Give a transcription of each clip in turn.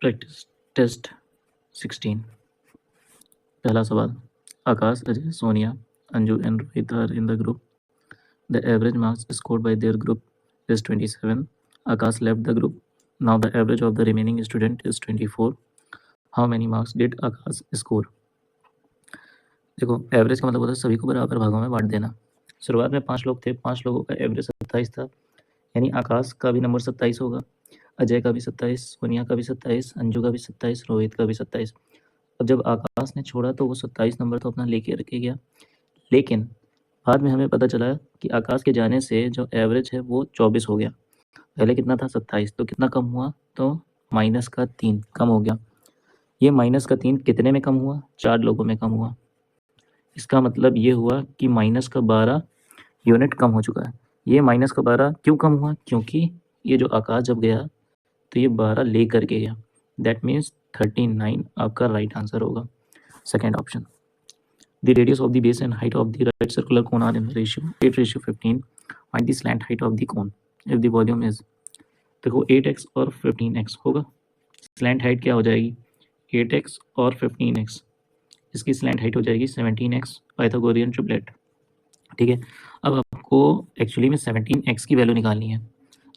Practice test 16। पहला सवाल, Akash, Ajay, Sonia, Anju and Rohit are in the group. The average marks scored by their group is 27. Akash left the group. Now the average of the remaining student is 24. How many marks did Akash score? देखो, average का मतलब होता है सभी को बराबर भागों में बांट देना. शुरुआत में 5 लोग थे, 5 लोगों का एवरेज 27 था, यानी आकाश का भी नंबर 27 होगा, अजय का भी 27, सोनिया का भी 27, अंजू का भी 27, रोहित का भी 27. अब जब आकाश ने छोड़ा तो वो 27 नंबर तो अपना लेके रखे गया, लेकिन बाद में हमें पता चला कि आकाश के जाने से जो एवरेज है वो 24 हो गया. पहले कितना था? 27. तो कितना कम हुआ? तो माइनस का 3 कम हो गया. ये माइनस का 3 कितने में कम हुआ? 4 लोगों में कम हुआ. इसका मतलब ये हुआ कि माइनस का 12 यूनिट कम हो चुका है. ये माइनस का 12 क्यों कम हुआ? क्योंकि ये जो आकाश जब गया तो ये 12 ले करके गया. दैट मीन्स 39 आपका राइट आंसर होगा, second option. The radius of the base and height of the right circular cone are in the ratio 8:15. Find the slant height of the cone if the volume is. देखो 8x और 15x होगा. Slant height क्या हो जाएगी? 8x और 15x. इसकी slant height हो जाएगी 17x, पाइथागोरियन ट्रिपलेट. ठीक है. अब आपको एक्चुअली में 17x की वैल्यू निकालनी है.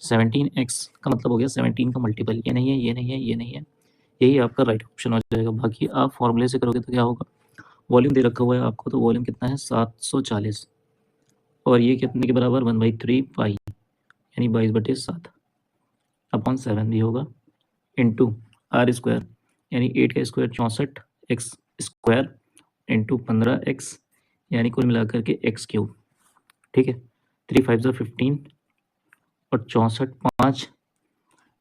17x का मतलब हो गया 17 का मल्टीपल. ये नहीं है, ये नहीं है, ये नहीं है. यही आपका राइट ऑप्शन हो जाएगा. बाकी आप फॉर्मूले से करोगे तो क्या होगा? वॉल्यूम दे रखा हुआ है आपको, तो वॉल्यूम कितना है? 740. और ये कितने के बराबर? 1/3 पाई, यानी 22/7 अपॉन 7 भी होगा, इंटू आर स्क्वायर, यानी 8 का square 64 x square into 15x, यानी कुल मिलाकर के एक्स क्यूब. ठीक है. 3 5 15 और 64 5,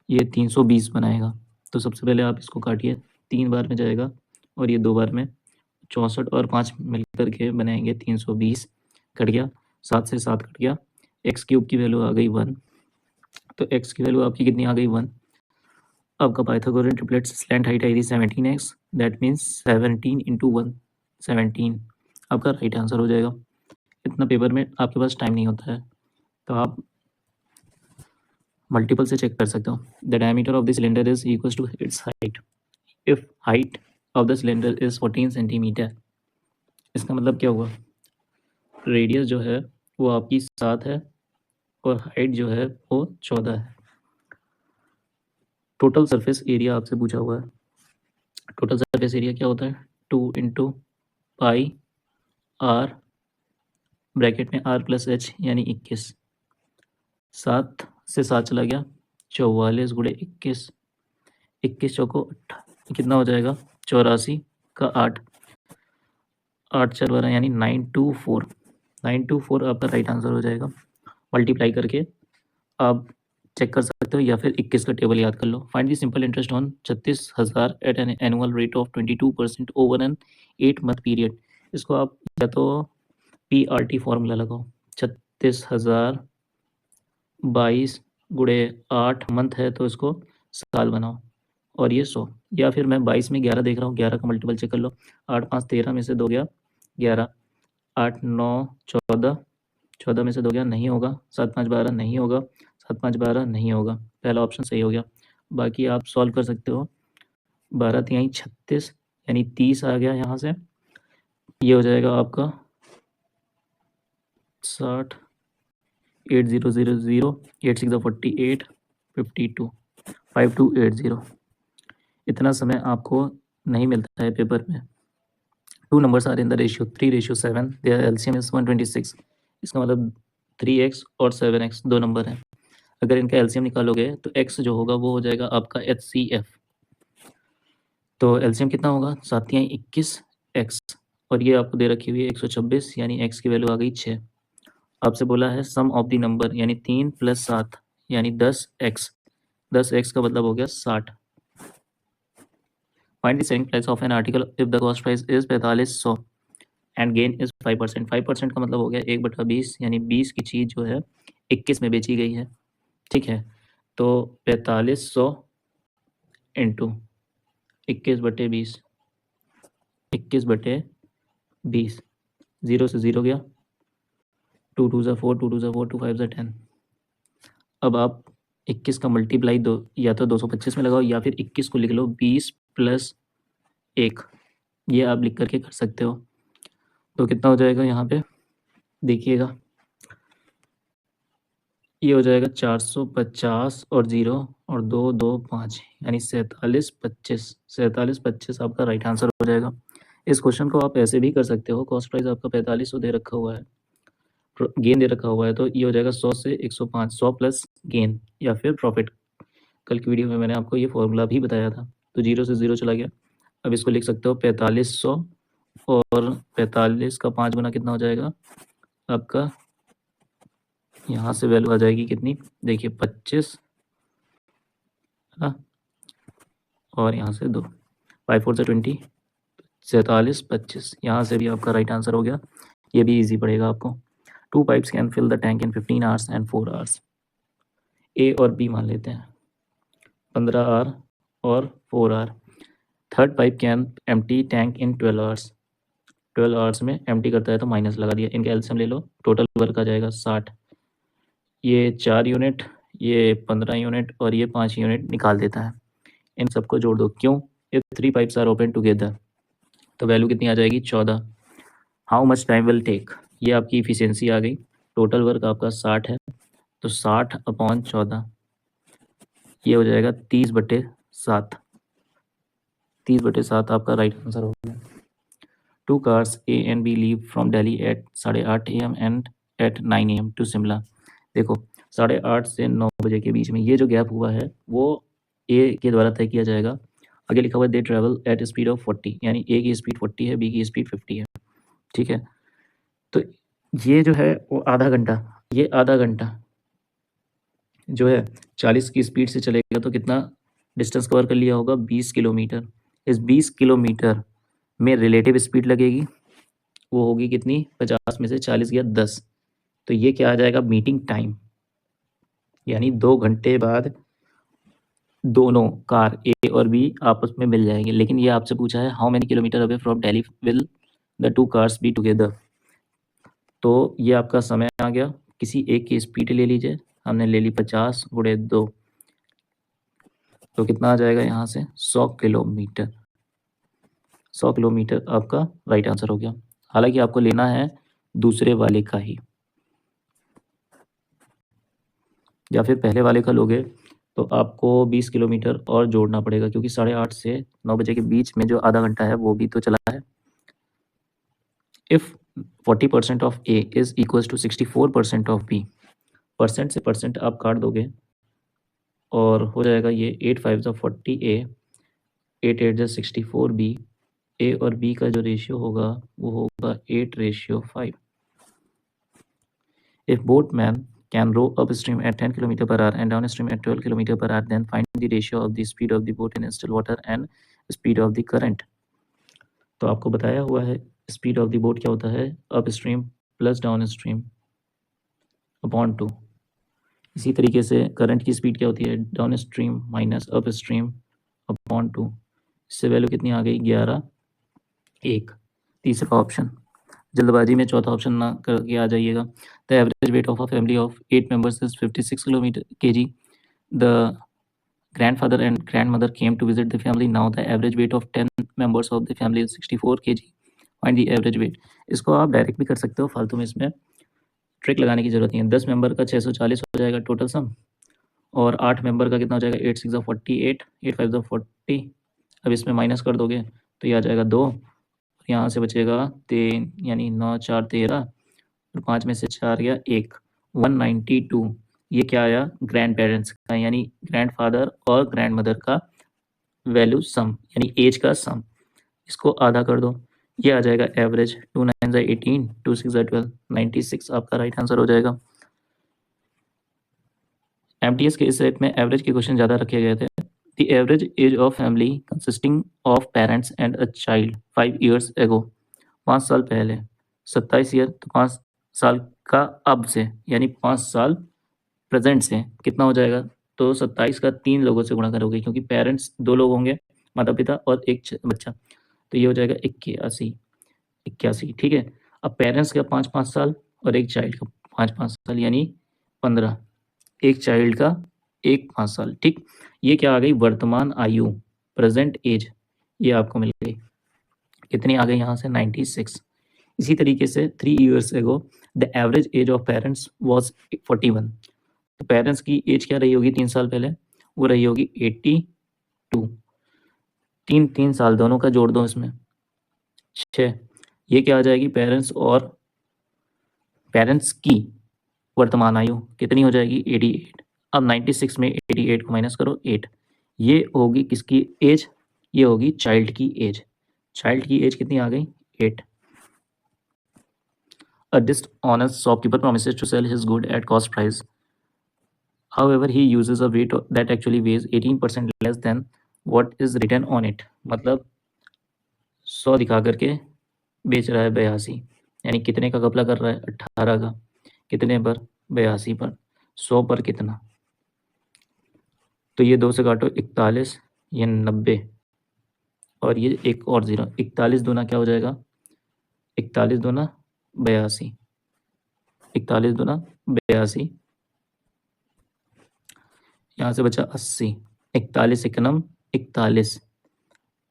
ये 320 बनाएगा. तो सबसे पहले आप इसको काटिए, 3 बार में जाएगा और ये 2 बार में. 64 और 5 मिलकर के बनाएंगे 320. कट गया, 7 से 7 कट गया. एक्स क्यूब की वैल्यू आ गई 1. तो एक्स की वैल्यू आपकी कितनी आ गई? 1. आपका Pythagorean triplet slant height I थी 17x. दैट मीन्स 17 इंटू 1 17 आपका राइट आंसर हो जाएगा. इतना पेपर में आपके पास टाइम नहीं होता है, तो आप मल्टीपल से चेक कर सकते हो. The diameter of the cylinder is equal to its height if height of the cylinder is 14 centimetre. इसका मतलब क्या हुआ? रेडियस जो है वो आपकी 7 है और हाइट जो है वो 14 है. टोटल सरफेस एरिया आपसे पूछा हुआ है. टोटल सरफेस एरिया क्या होता है? 2 इंटू पाई आर ब्रैकेट में r प्लस h, यानी 21. 7 से 7 चला गया, 44 गुणे 21. 21 चौको 8, कितना हो जाएगा? 84 का 8, 8 4 12, यानी 924. 924 आपका राइट आंसर हो जाएगा. मल्टीप्लाई करके आप चेक कर सकते हो, या फिर 21 का टेबल याद कर लो. Find the simple interest on 36,000 at an annual rate of 22% over an 8 month period. इसको आप या तो PRT फॉर्मूला लगाओ. 36,000 22 गुणे 8 मंथ है तो इसको साल बनाओ, और ये 100. या फिर मैं 22 में 11 देख रहा हूँ, 11 का मल्टीपल चेक कर लो. 8 5 13 में से 2 गया 11, 8 9 14, 14 में से 2 गया, नहीं होगा. 7 5 12 नहीं होगा, 7 5 12 नहीं होगा. पहला ऑप्शन सही हो गया. बाकी आप सॉल्व कर सकते हो. 12 3 36, यानी 30 आ गया यहाँ से. ये हो जाएगा आपका 60, 8000, 8 6 48, 52, 5280. इतना समय आपको नहीं मिलता है पेपर में. 2 numbers are in the ratio 3:7. Their LCM is 126. इसका मतलब 3x और 7x 2 नंबर हैं. अगर इनका LCM निकालोगे तो x जो होगा वो हो जाएगा आपका HCF. तो LCM कितना होगा? 7 या 21 x, और ये आपको दे रखी हुई है 126, यानी x की वैल्यू आ गई 6. आपसे बोला है सम ऑफ द नंबर, यानी 3 + 7, यानी 10x. 10x का मतलब हो गया 60. Find the selling price of an article if the cost price is 4500 and gain is 5%. 5% का मतलब हो गया 1/20, यानी 20 की चीज़ जो है 21 में बेची गई है. ठीक है. तो 4500 इंटू 21/20, 21/20, 0 से 0 गया, 2 2 4, 2 2 4, 2 5 10. अब आप 21 का मल्टीप्लाई दो या तो 225 में लगाओ या फिर 21 को लिख लो 20 + 1, ये आप लिख करके कर सकते हो। तो कितना हो जाएगा यहाँ पे देखिएगा, ये हो जाएगा 450 और 0 और 2 2 5 यानी 47 25। 47 25 आपका राइट आंसर हो जाएगा। इस क्वेश्चन को आप ऐसे भी कर सकते हो, कॉस्ट प्राइस आपका 4500 दे रखा हुआ है, गेन दे रखा हुआ है, तो ये हो जाएगा 100 से 105, 100 प्लस गेन या फिर प्रॉफिट। कल की वीडियो में मैंने आपको ये फॉर्मूला भी बताया था। तो 0 से 0 चला गया, अब इसको लिख सकते हो 4500 और 45 का 5 गुना कितना हो जाएगा आपका, यहाँ से वैल्यू आ जाएगी कितनी, देखिए 25 है ना, और यहाँ से 2, 5 4 से 20, 47 25, यहाँ से भी आपका राइट आंसर हो गया। ये भी इजी पड़ेगा आपको। 2 pipes can fill the tank in 15 hours and 4 hours. A और बी मान लेते हैं, 15 आवर और 4 hour. Third pipe can empty tank in 12 hours. 12 hours में एम्प्टी करता है तो माइनस लगा दिया, इनका एलसीएम ले लो, टोटल वर्क आ जाएगा 60। ये 4 यूनिट, ये 15 यूनिट और ये 5 यूनिट निकाल देता है। इन सबको जोड़ दो, क्यों, if 3 pipes are open together, तो वैल्यू कितनी आ जाएगी 14। How much time will take, ये आपकी इफिशियंसी आ गई। टोटल वर्क आपका 60 है, तो 60/14, ये हो जाएगा 30/7। 30/7 आपका राइट आंसर हो गया। 2 cars A and B leave from Delhi at 8:30 AM and at 9 AM to Shimla. देखो 8:30 से 9 बजे के बीच में ये जो गैप हुआ है वो ए के द्वारा तय किया जाएगा। आगे लिखा हुआ है they travel eight speed of 40, यानी ए की स्पीड 40 है, बी की स्पीड 50 है, ठीक है। तो ये जो है वो आधा घंटा, ये आधा घंटा जो है 40 की स्पीड से चलेगा तो कितना डिस्टेंस कवर कर लिया होगा, 20 किलोमीटर। इस 20 किलोमीटर में रिलेटिव स्पीड लगेगी, वो होगी कितनी, 50 में से 40 गया 10, तो ये क्या आ जाएगा मीटिंग टाइम, यानी 2 घंटे बाद दोनों कार ए और बी आपस में मिल जाएंगे। लेकिन ये आपसे पूछा है how many kilometre away from Delhi will the 2 cars be together, तो ये आपका समय आ गया। किसी एक की स्पीड ले लीजिए, हमने ले ली 50 गुणे 2, तो कितना आ जाएगा यहाँ से 100 किलोमीटर। 100 किलोमीटर आपका राइट आंसर हो गया। हालांकि आपको लेना है दूसरे वाले का ही, या फिर पहले वाले का लोगे तो आपको 20 किलोमीटर और जोड़ना पड़ेगा, क्योंकि 8:30 से 9 बजे के बीच में जो आधा घंटा है वो भी तो चला है। If 40% of A is equal to 64% of B, percent से परसेंट आप काट दोगे और हो जाएगा ये 8 5 जा 40 ए, 8 8 जा 64 बी। ए और बी का जो रेशियो होगा वो होगा 8:5। If both men can row upstream at 10 km per hour and downstream at 12 km per hour, then find the ratio of the speed of the boat in still water and speed of the current। तो आपको बताया हुआ है speed of the boat क्या होता है, upstream plus downstream upon 2। इसी तरीके से करंट की स्पीड क्या होती है, डाउनस्ट्रीम माइनस अपस्ट्रीम अपॉन 2। इससे वैल्यू कितनी आ गई 11 1। तीसरा ऑप्शन, जल्दबाजी में चौथा ऑप्शन ना करके आ जाइएगा। The average weight of a family of 8 members is 56 kg। The grandfather and grandmother came to visit the family. Now the average weight of 10 members of the family is 64 kg। Find the average weight। इसको आप direct भी कर सकते हो, फालतू में इसमें trick लगाने की जरूरत नहीं है। 10 मेंबर का 640 हो जाएगा टोटल सम, और 8 मेंबर का कितना हो जाएगा 8 6 जा 48, 8 5 जा 40। अब इसमें माइनस कर दोगे तो ये आ जाएगा 2, यहाँ से बचेगा 3, यानी 9 4 13, और 5 में से 4 गया 1, 192। ये क्या आया ग्रैंड पेरेंट्स का, यानी ग्रैंड फादर और ग्रैंड मदर का वैल्यू सम, यानी एज का सम। इसको आधा कर दो, ये आ जाएगा एवरेज। 2 9 जा 18, 2 6 जा 12, 96 आपका राइट आंसर हो जाएगा। एमटीएस के इस सेट में एवरेज के क्वेश्चन ज़्यादा रखे गए थे। The average age of family consisting of parents and a child 5 years ago, 5 साल पहले, 27 ईयर, तो 5 साल का अब से, यानी 5 साल प्रेजेंट से कितना हो जाएगा, तो 27 का 3 लोगों से गुणा करोगे, क्योंकि पेरेंट्स 2 लोग होंगे, माता पिता और एक बच्चा, तो ये हो जाएगा 81, ठीक है। अब पेरेंट्स का 5 साल और एक चाइल्ड का 5 साल, यानी 15, एक चाइल्ड का 1 5 साल। ठीक, ये क्या आ गई, वर्तमान आयु, प्रेजेंट एज, ये आपको मिल गई। कितनी आ गई यहाँ से, 96। इसी तरीके से 3 years ago the average age of parents was 41। तो पेरेंट्स की एज क्या रही होगी 3 साल पहले, वो रही होगी 82। 3 साल दोनों का जोड़ दो इसमें, 6। ये क्या आ जाएगी, पेरेंट्स की वर्तमान आयु कितनी हो जाएगी, 88। अब 96 में 88 को माइनस करो, 8। ये होगी किसकी एज, ये होगी चाइल्ड की एज। चाइल्ड की एज कितनी आ गई, 8। A dishonest shopkeeper promises to sell his good at cost price. However, he uses a weight that actually weighs 18% less than what is written on it. मतलब 100 दिखा करके बेच रहा है 82, यानी कितने का घपला कर रहा है, 18 का। कितने पर, 82 पर। 100 पर कितना, तो ये 2 से काटो 41, ये 90, और ये एक और 0। 41 दूना क्या हो जाएगा, 41 दूना 82, 41 दूना 82, यहाँ से बचा 80। 41 एकनम 41,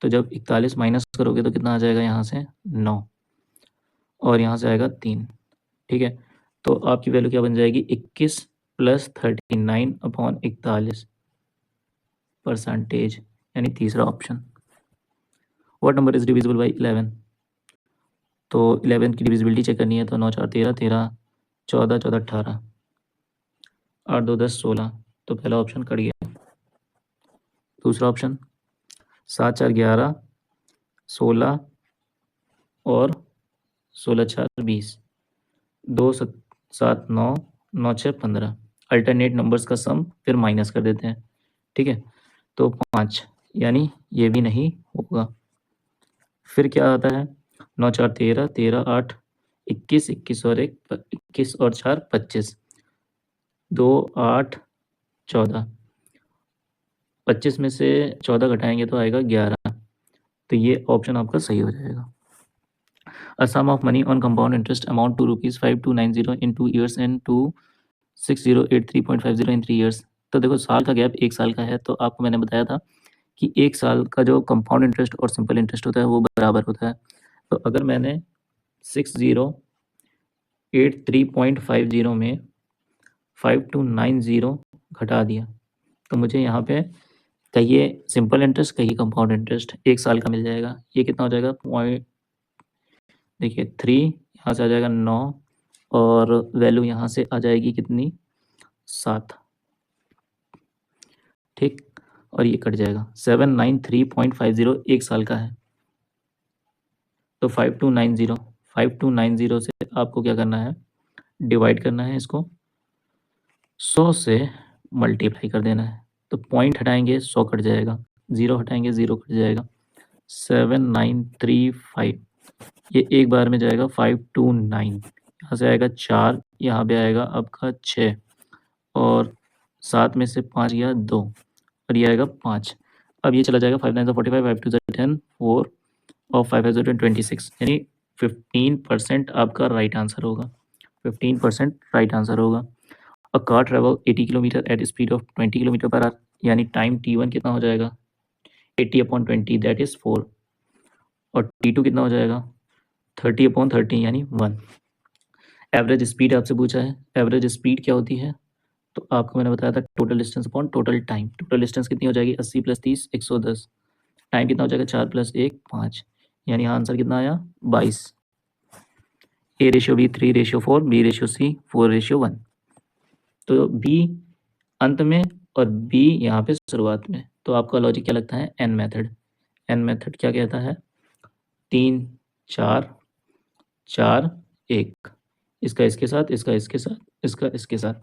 तो जब 41 माइनस करोगे तो कितना आ जाएगा, यहाँ से 9, और यहाँ से आएगा 3। ठीक है, तो आपकी वैल्यू क्या बन जाएगी, 21 + 39/41 परसेंटेज, यानी तीसरा option. What number is divisible by 11? तो 11 की डिविजिबिलिटी चेक करनी है, तो 9 4 13, 13 14 14 18, 8 2 10 16, तो पहला ऑप्शन कट गया। दूसरा ऑप्शन 7 4 11, 16 और 16 4 20, 2 7 9 9 6 15। अल्टरनेट नंबर्स का सम फिर माइनस कर देते हैं। ठीक है, तो 5, यानी ये भी नहीं होगा। फिर क्या आता है, 9 4 13, 13 8 21, 21 और 1 21 और 4 25, 2 8 14, 25 में से 14 घटाएंगे तो आएगा 11, तो ये ऑप्शन आपका सही हो जाएगा। A sum of money on compound interest amount to ₹5290 in 2 years and $26083.50 in 3 years। तो देखो साल का गैप 1 साल का है, तो आपको मैंने बताया था कि 1 साल का जो कंपाउंड इंटरेस्ट और सिंपल इंटरेस्ट होता है वो बराबर होता है। तो अगर मैंने 6083.50 में 5290 घटा दिया, तो मुझे यहाँ पे कहिए सिंपल इंटरेस्ट कहिए कंपाउंड इंटरेस्ट 1 साल का मिल जाएगा। ये कितना हो जाएगा, देखिए 3, यहाँ से आ जाएगा 9, और वैल्यू यहाँ से आ जाएगी कितनी, 7। ठीक, और ये कट जाएगा, 793.50 1 साल का है। तो 5290 से आपको क्या करना है, डिवाइड करना है, इसको 100 से मल्टीप्लाई कर देना है। तो पॉइंट हटाएंगे 100 कट जाएगा, 0 हटाएंगे 0 कट जाएगा, 7935, ये एक बार में जाएगा 529, यहाँ से आएगा 4, यहाँ पे आएगा आपका 6, और 7 में से 5 गया 2, और ये आएगा 5। अब ये चला जाएगा 5 9 45, 5 2 10, 4 और 5 26, यानी 15% आपका राइट आंसर होगा। 15% राइट आंसर होगा। A car travel 80 kilometre at speed of 20 kilometre per hour, यानी टाइम T1 कितना हो जाएगा, 80/20 दैट इज 4, और T2 कितना हो जाएगा, 30/30 यानी 1। एवरेज स्पीड आपसे पूछा है, एवरेज स्पीड क्या होती है, तो आपको मैंने बताया था total distance upon total time. Total distance कितनी हो जाएगी, 80 + 30 110, टाइम कितना हो जाएगा, 4 + 1 5, यानी आंसर कितना आया, 22। A/B 3/4, B/C 4/1। तो B अंत में और B यहाँ पे शुरुआत में। तो आपका लॉजिक क्या लगता है, N मेथड। N मेथड क्या कहता है, 3 4 4 1, इसका इसके साथ, इसका इसके साथ, इसका इसके साथ,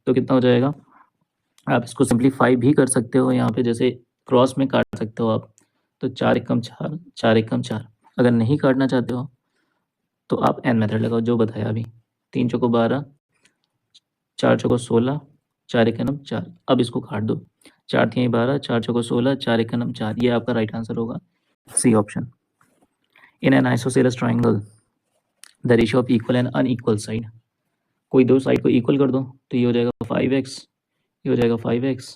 तो कितना हो जाएगा। आप इसको सिंप्लीफाई भी कर सकते हो, यहाँ पे जैसे क्रॉस में काट सकते हो आप, तो 4 एकम 4, 4 एकम 4। अगर नहीं काटना चाहते हो तो आप N मेथड लगाओ जो बताया अभी, 3 चौको 12, 4 चौको 16, 4 एकम 4। अब इसको काट दो, 4 3 12, 4 चौको 16, 4 एकम 4, ये आपका राइट आंसर होगा, C option. In an isosceles triangle the ratio of equal and unequal side, कोई दो साइड को इक्वल कर दो तो ये हो जाएगा 5x, ये हो जाएगा 5x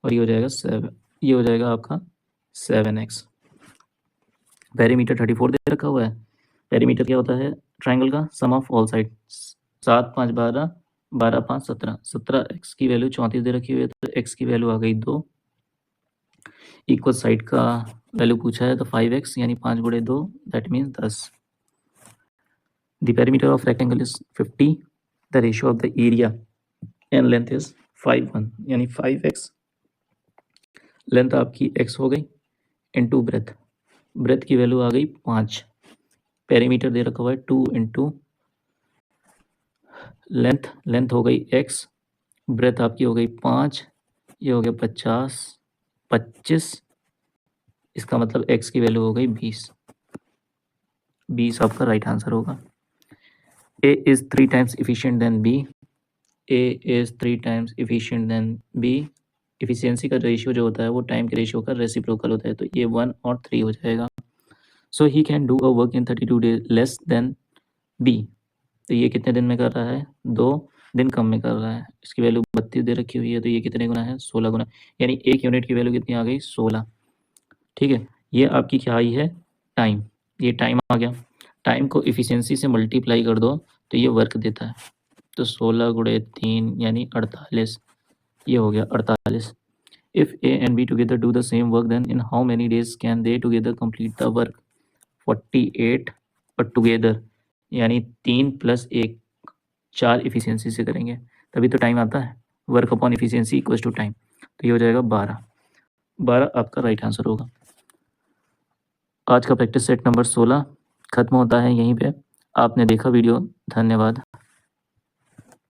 और ये हो जाएगा 7, ये हो जाएगा आपका 7x। पेरीमीटर 34 दे रखा हुआ है। पेरीमीटर क्या होता है ट्राइंगल का? सम ऑफ ऑल साइड। 7 5 12, 12 5 17, 17x की वैल्यू 34 दे रखी हुई है, तो x की वैल्यू आ गई 2। इक्वल साइड का वैल्यू पूछा है तो 5x यानी 5 गुणे 2 that means 10। The perimeter of rectangle is 50, the ratio of the area and length is 5:1 यानी 5x लेंथ आपकी x हो गई इंटू ब्रेथ, ब्रेथ की वैल्यू आ गई 5। पेरीमीटर दे रखा हुआ है 2 इंटू लेंथ, लेंथ हो गई x, ब्रेथ आपकी हो गई 5, ये हो गया 50 25, इसका मतलब x की वैल्यू हो गई 20। 20 आपका राइट आंसर होगा। A is 3 times efficient than B. A is 3 times efficient than B. Efficiency का रेशियो जो होता है वो टाइम के रेशियो का रेसिप्रोकल होता है, तो ये 1 और 3 हो जाएगा। So he can do a work in 32 days less than B। तो ये कितने दिन में कर रहा है? 2 दिन कम में कर रहा है। इसकी वैल्यू 32 दे रखी हुई है, तो ये कितने गुना है? 16 गुना, यानी 1 यूनिट की वैल्यू कितनी आ गई? 16। ठीक है, ये आपकी क्या आई है? टाइम। ये टाइम आ गया। टाइम को इफिशियंसी से मल्टीप्लाई कर दो तो ये वर्क देता है, तो 16 गुणे 3 यानी 48, ये हो गया 48। If A and B together do the same work, then in how many days can they together complete the work? 48 और टुगेदर यानी 3 + 1 4 इफिशियंसी से करेंगे तभी तो टाइम आता है। Work upon efficiency equals to time, तो ये हो जाएगा 12 आपका राइट आंसर होगा। आज का प्रैक्टिस सेट नंबर 16 खत्म होता है यहीं पे। आपने देखा वीडियो, धन्यवाद।